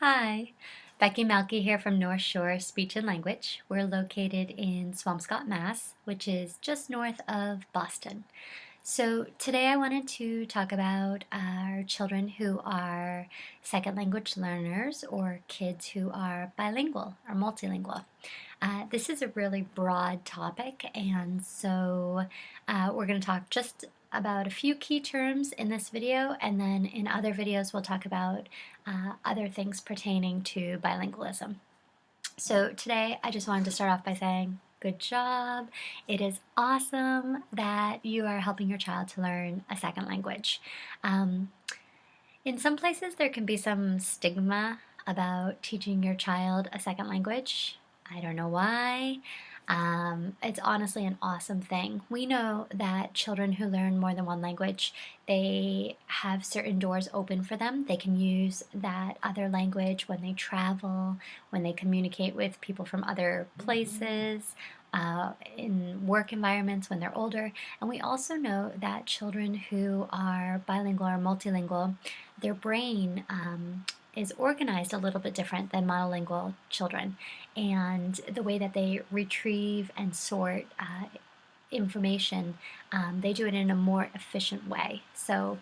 Hi, Becky Mallqui here from North Shore Speech and Language. We're located in Swampscott, Mass, which is just north of Boston. So today I wanted to talk about our children who are second language learners or kids who are bilingual or multilingual. This is a really broad topic, and so we're going to talk just about a few key terms in this video, and then in other videos we'll talk about other things pertaining to bilingualism. So today I just wanted to start off by saying good job. It is awesome that you are helping your child to learn a second language. In some places there can be some stigma about teaching your child a second language. I don't know why. It's honestly an awesome thing. We know that children who learn more than one language, they have certain doors open for them. They can use that other language when they travel, when they communicate with people from other places, in work environments when they're older. And we also know that children who are bilingual or multilingual, their brain is organized a little bit different than monolingual children, and the way that they retrieve and sort information, they do it in a more efficient way. So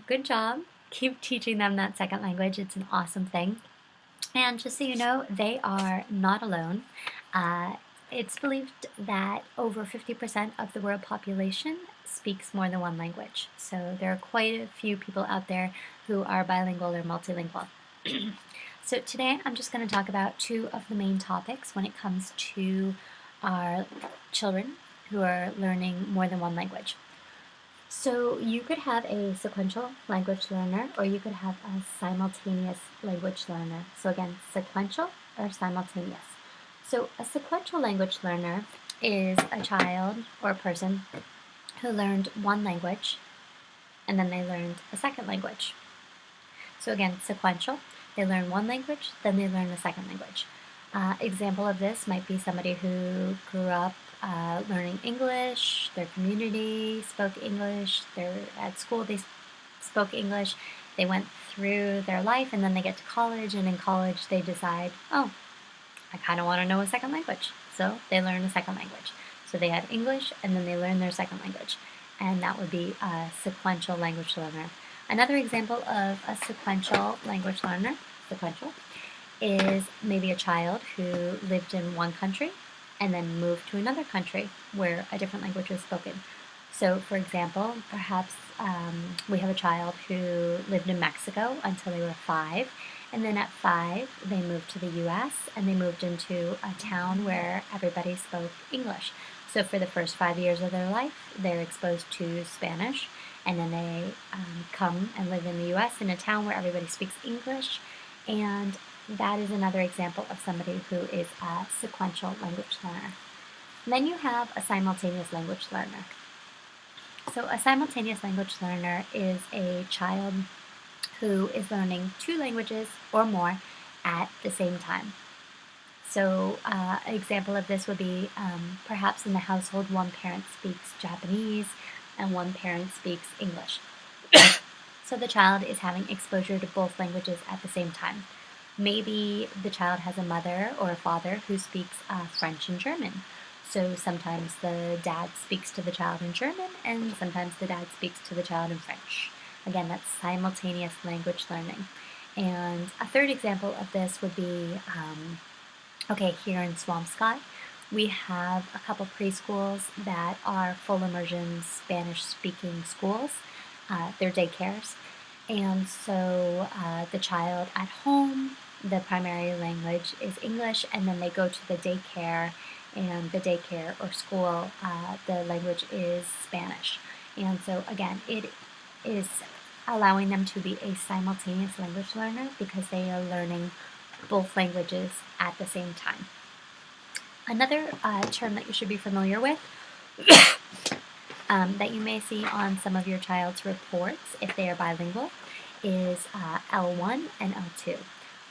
good job. Keep teaching them that second language. It's an awesome thing. And just so you know, they are not alone. It's believed that over 50% of the world population speaks more than one language. So there are quite a few people out there who are bilingual or multilingual. So today I'm just going to talk about two of the main topics when it comes to our children who are learning more than one language. So you could have a sequential language learner, or you could have a simultaneous language learner. So again, sequential or simultaneous. So a sequential language learner is a child or a person who learned one language and then they learned a second language. So again, sequential, they learn one language, then they learn the second language. Example of this might be somebody who grew up learning English, their community spoke English, they're at school, they spoke English, they went through their life, and then they get to college, and in college they decide, oh, I kind of want to know a second language. So they learn a second language. So they have English, and then they learn their second language. And that would be a sequential language learner. Another example of a sequential language learner, sequential, is maybe a child who lived in one country and then moved to another country where a different language was spoken. So, for example, perhaps we have a child who lived in Mexico until they were 5, and then at 5 they moved to the U.S. and they moved into a town where everybody spoke English. So for the first 5 years of their life, they're exposed to Spanish, and then they come and live in the U.S. in a town where everybody speaks English, and that is another example of somebody who is a sequential language learner. And then you have a simultaneous language learner. So a simultaneous language learner is a child who is learning two languages or more at the same time. So an example of this would be perhaps in the household one parent speaks Japanese and one parent speaks English. So the child is having exposure to both languages at the same time. Maybe the child has a mother or a father who speaks French and German. So sometimes the dad speaks to the child in German, and sometimes the dad speaks to the child in French. Again, that's simultaneous language learning. And a third example of this would be, here in Swampscott, we have a couple preschools that are full immersion Spanish-speaking schools. They're daycares. And so the child at home, the primary language is English, and then they go to the daycare, and the daycare or school, the language is Spanish. And so again, it is allowing them to be a simultaneous language learner because they are learning both languages at the same time. Another term that you should be familiar with that you may see on some of your child's reports if they are bilingual is L1 and L2.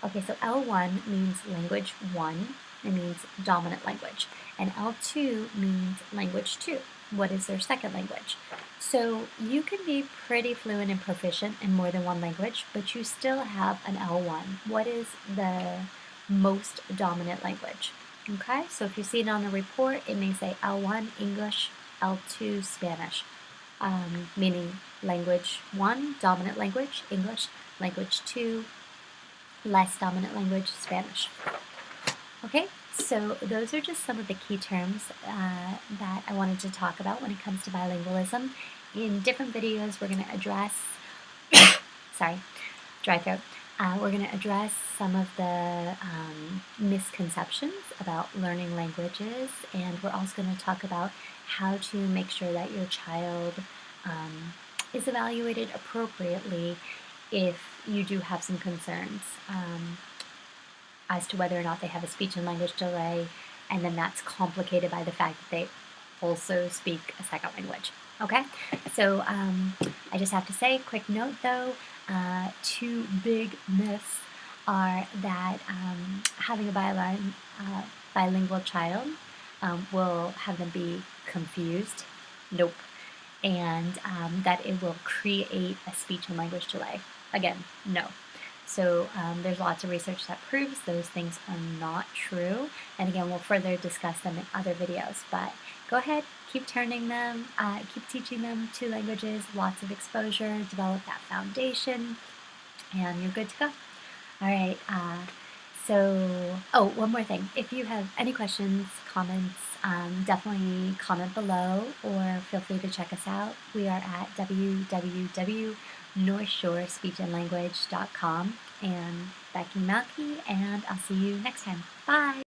Okay, so L1 means language 1, it means dominant language, and L2 means language 2. what is their second language. So you can be pretty fluent and proficient in more than one language, but you still have an L1. What is the most dominant language? Okay, so if you see it on a report, it may say L1 English, L2 Spanish, meaning language 1, dominant language, English, language 2, less dominant language, Spanish. Okay, so those are just some of the key terms that I wanted to talk about when it comes to bilingualism. In different videos, we're going to address, sorry, dry throat. We're going to address some of the misconceptions about learning languages, and we're also going to talk about how to make sure that your child is evaluated appropriately if you do have some concerns as to whether or not they have a speech and language delay, and then that's complicated by the fact that they also speak a second language. Okay, so I just have to say, quick note though, two big myths are that having a bilingual child will have them be confused. Nope. And that it will create a speech and language delay. Again, no. So there's lots of research that proves those things are not true. And again, we'll further discuss them in other videos. But go ahead, keep turning them, keep teaching them 2 languages, lots of exposure, develop that foundation, and you're good to go. All right. Oh, one more thing. If you have any questions, comments, definitely comment below or feel free to check us out. We are at www.northshorespeechandlanguage.com, and Becky Mallqui, and I'll see you next time. Bye!